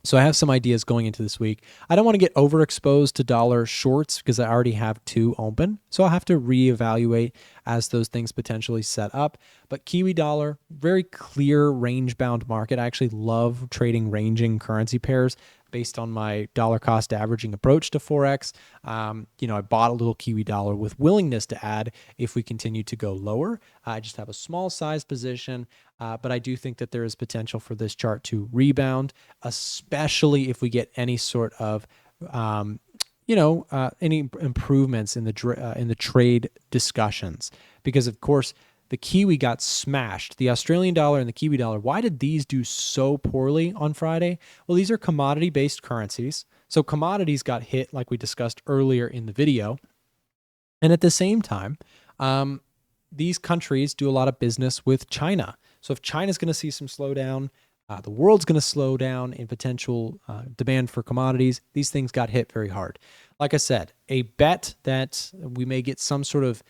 So I have some ideas going into this week. I don't want to get overexposed to dollar shorts because I already have 2 open. So I'll have to reevaluate as those things potentially set up. But Kiwi dollar, very clear range-bound market. I actually love trading ranging currency pairs based on my dollar cost averaging approach to Forex. I bought a little Kiwi dollar with willingness to add if we continue to go lower. I just have a small size position, but I do think that there is potential for this chart to rebound, especially if we get any sort of any improvements in the trade discussions, because of course the Kiwi got smashed. The Australian dollar and the Kiwi dollar. Why did these do so poorly on Friday? Well, these are commodity-based currencies. So commodities got hit like we discussed earlier in the video. And at the same time, these countries do a lot of business with China. So if China's going to see some slowdown, the world's going to slow down in potential demand for commodities. These things got hit very hard. Like I said, a bet that we may get some sort of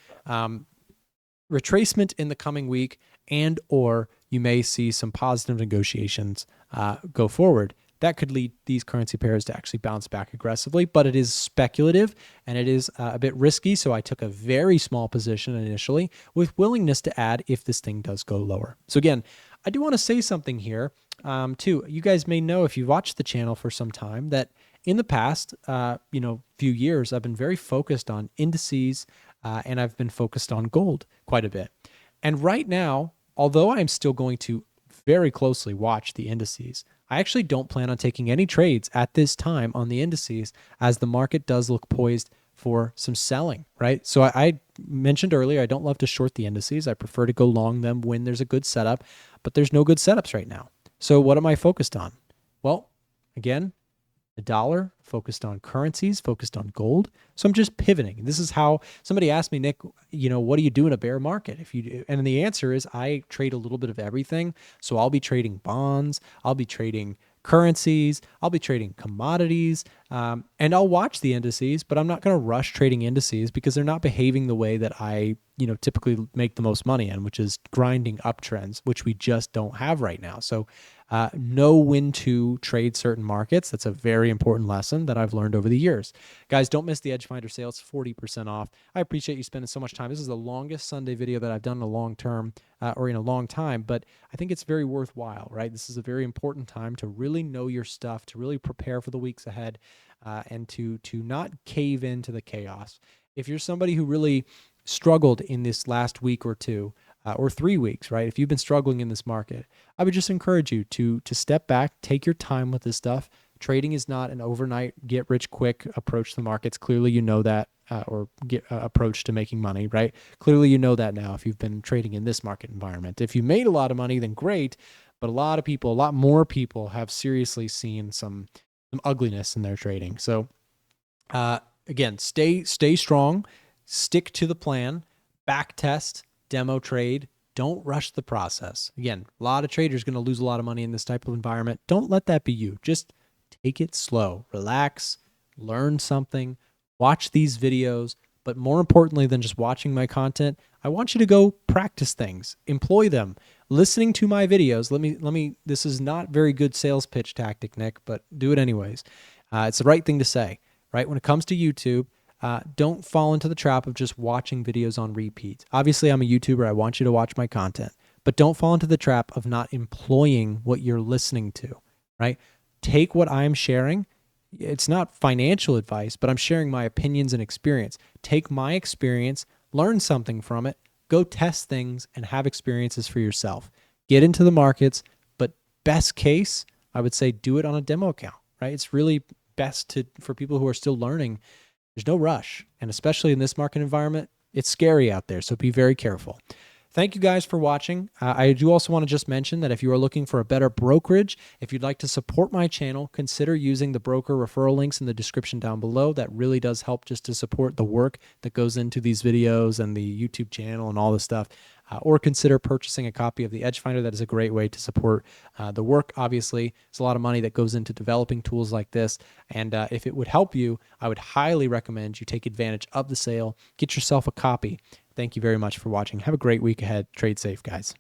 retracement in the coming week, and or you may see some positive negotiations go forward. That could lead these currency pairs to actually bounce back aggressively, but it is speculative and it is a bit risky. So I took a very small position initially with willingness to add if this thing does go lower. So again, I do want to say something here too. You guys may know if you've watched the channel for some time that in the past, few years, I've been very focused on indices and I've been focused on gold quite a bit. And right now, although I'm still going to very closely watch the indices, I actually don't plan on taking any trades at this time on the indices as the market does look poised for some selling, right? So I mentioned earlier, I don't love to short the indices. I prefer to go long them when there's a good setup, but there's no good setups right now. So what am I focused on? Well, again, the dollar, focused on currencies, focused on gold. So I'm just pivoting. This is how somebody asked me, Nick, what do you do in a bear market? And the answer is I trade a little bit of everything. So I'll be trading bonds, I'll be trading currencies, I'll be trading commodities, and I'll watch the indices, but I'm not going to rush trading indices because they're not behaving the way that I, typically make the most money in, which is grinding uptrends, which we just don't have right now. So know when to trade certain markets. That's a very important lesson that I've learned over the years. Guys, don't miss the Edge Finder sale. It's 40% off. I appreciate you spending so much time. This is the longest Sunday video that I've done in a long time, but I think it's very worthwhile, right? This is a very important time to really know your stuff, to really prepare for the weeks ahead, and to not cave into the chaos. If you're somebody who really struggled in this last week or two, or 3 weeks, right? If you've been struggling in this market, I would just encourage you to step back, take your time with this stuff. Trading is not an overnight get rich quick approach to the markets. Clearly, you know that, or get approach to making money, right? Clearly, you know that now if you've been trading in this market environment. If you made a lot of money, then great. But a lot more people have seriously seen some ugliness in their trading. So again, stay strong, stick to the plan, back test, demo trade. Don't rush the process. Again, a lot of traders going to lose a lot of money in this type of environment. Don't let that be you. Just take it slow, relax, learn something, watch these videos. But more importantly than just watching my content, I want you to go practice things, employ them. Listening to my videos, this is not very good sales pitch tactic, Nick, but do it anyways. It's the right thing to say, right? When it comes to YouTube, don't fall into the trap of just watching videos on repeat. Obviously, I'm a YouTuber. I want you to watch my content, but don't fall into the trap of not employing what you're listening to, right? Take what I'm sharing. It's not financial advice, but I'm sharing my opinions and experience. Take my experience, learn something from it, go test things and have experiences for yourself. Get into the markets, but best case, I would say do it on a demo account, right? It's really best for people who are still learning. There's no rush. And especially in this market environment, it's scary out there. So be very careful. Thank you guys for watching. I do also want to just mention that if you are looking for a better brokerage, if you'd like to support my channel, consider using the broker referral links in the description down below. That really does help just to support the work that goes into these videos and the YouTube channel and all this stuff. Or consider purchasing a copy of the Edge Finder. That is a great way to support the work. Obviously, it's a lot of money that goes into developing tools like this. And if it would help you, I would highly recommend you take advantage of the sale. Get yourself a copy. Thank you very much for watching. Have a great week ahead. Trade safe, guys.